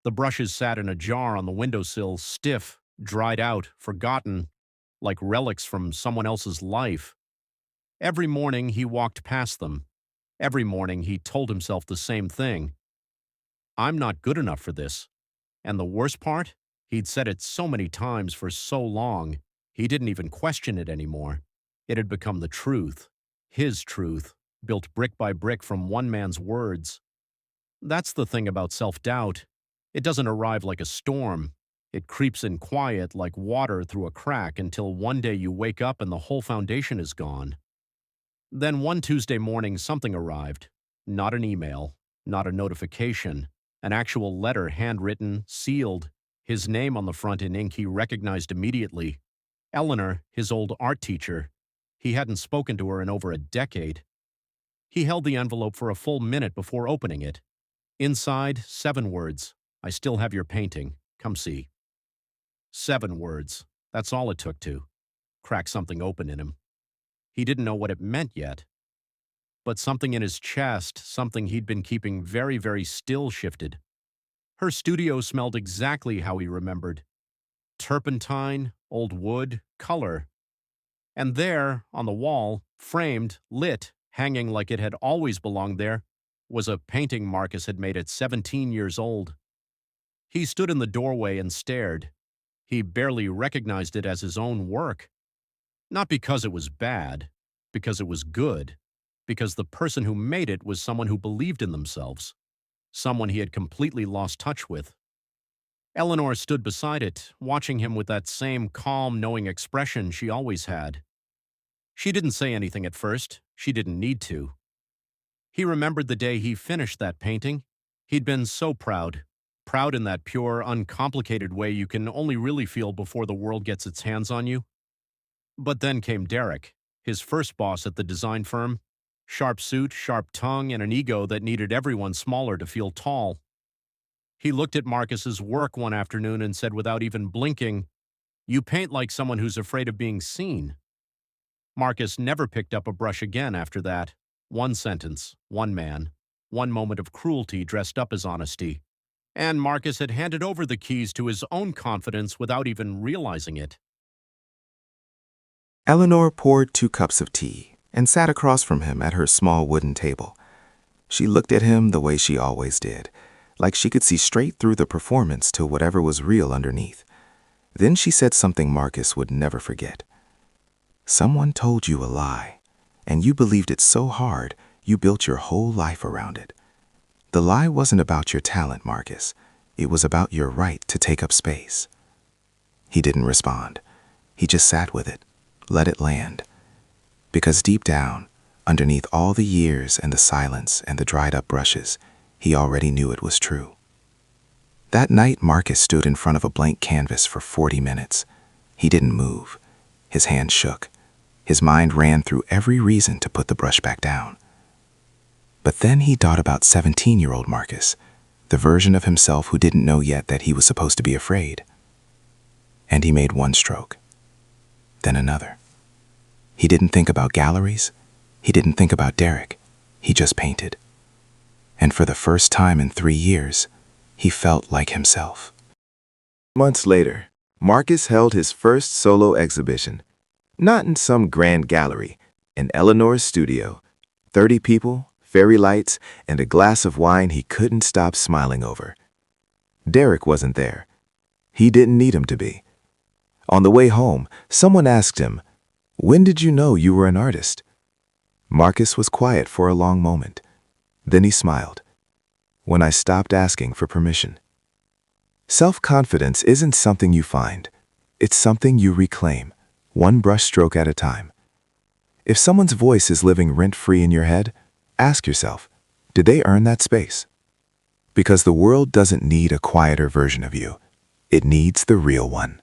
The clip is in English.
The brushes sat in a jar on the windowsill, stiff, dried out, forgotten, like relics from someone else's life. Every morning he walked past them. Every morning he told himself the same thing. I'm not good enough for this. And the worst part? He'd said it so many times for so long, he didn't even question it anymore. It had become the truth. His truth, built brick by brick from one man's words. That's the thing about self-doubt. It doesn't arrive like a storm. It creeps in quiet like water through a crack until one day you wake up and the whole foundation is gone. Then one Tuesday morning something arrived. Not an email, not a notification, an actual letter handwritten, sealed, his name on the front in ink he recognized immediately. Eleanor, his old art teacher. He hadn't spoken to her in over a decade. He held the envelope for a full minute before opening it. Inside, 7 words. I still have your painting. Come see. 7 words. That's all it took to crack something open in him. He didn't know what it meant yet. But something in his chest, something he'd been keeping very, very still, shifted. Her studio smelled exactly how he remembered. Turpentine, old wood, color. And there, on the wall, framed, lit, hanging like it had always belonged there, was a painting Marcus had made at 17 years old. He stood in the doorway and stared. He barely recognized it as his own work. Not because it was bad, because it was good, because the person who made it was someone who believed in themselves, someone he had completely lost touch with. Eleanor stood beside it, watching him with that same calm, knowing expression she always had. She didn't say anything at first. She didn't need to. He remembered the day he finished that painting. He'd been so proud. Proud in that pure, uncomplicated way you can only really feel before the world gets its hands on you. But then came Derek, his first boss at the design firm. Sharp suit, sharp tongue, and an ego that needed everyone smaller to feel tall. He looked at Marcus's work one afternoon and said without even blinking, "You paint like someone who's afraid of being seen." Marcus never picked up a brush again after that. One sentence, one man, one moment of cruelty dressed up as honesty. And Marcus had handed over the keys to his own confidence without even realizing it. Eleanor poured 2 cups of tea and sat across from him at her small wooden table. She looked at him the way she always did, like she could see straight through the performance to whatever was real underneath. Then she said something Marcus would never forget. Someone told you a lie, and you believed it so hard you built your whole life around it. The lie wasn't about your talent, Marcus. It was about your right to take up space. He didn't respond. He just sat with it, let it land. Because deep down, underneath all the years and the silence and the dried-up brushes, he already knew it was true. That night, Marcus stood in front of a blank canvas for 40 minutes. He didn't move. His hand shook. His mind ran through every reason to put the brush back down. But then he thought about 17-year-old Marcus, the version of himself who didn't know yet that he was supposed to be afraid. And he made one stroke, then another. He didn't think about galleries. He didn't think about Derek. He just painted. And for the first time in 3 years, he felt like himself. Months later, Marcus held his first solo exhibition. Not in some grand gallery, in Eleanor's studio. 30 people, fairy lights, and a glass of wine he couldn't stop smiling over. Derek wasn't there. He didn't need him to be. On the way home, someone asked him, "When did you know you were an artist?" Marcus was quiet for a long moment. Then he smiled. "When I stopped asking for permission." Self-confidence isn't something you find. It's something you reclaim, one brushstroke at a time. If someone's voice is living rent-free in your head, ask yourself, did they earn that space? Because the world doesn't need a quieter version of you. It needs the real one.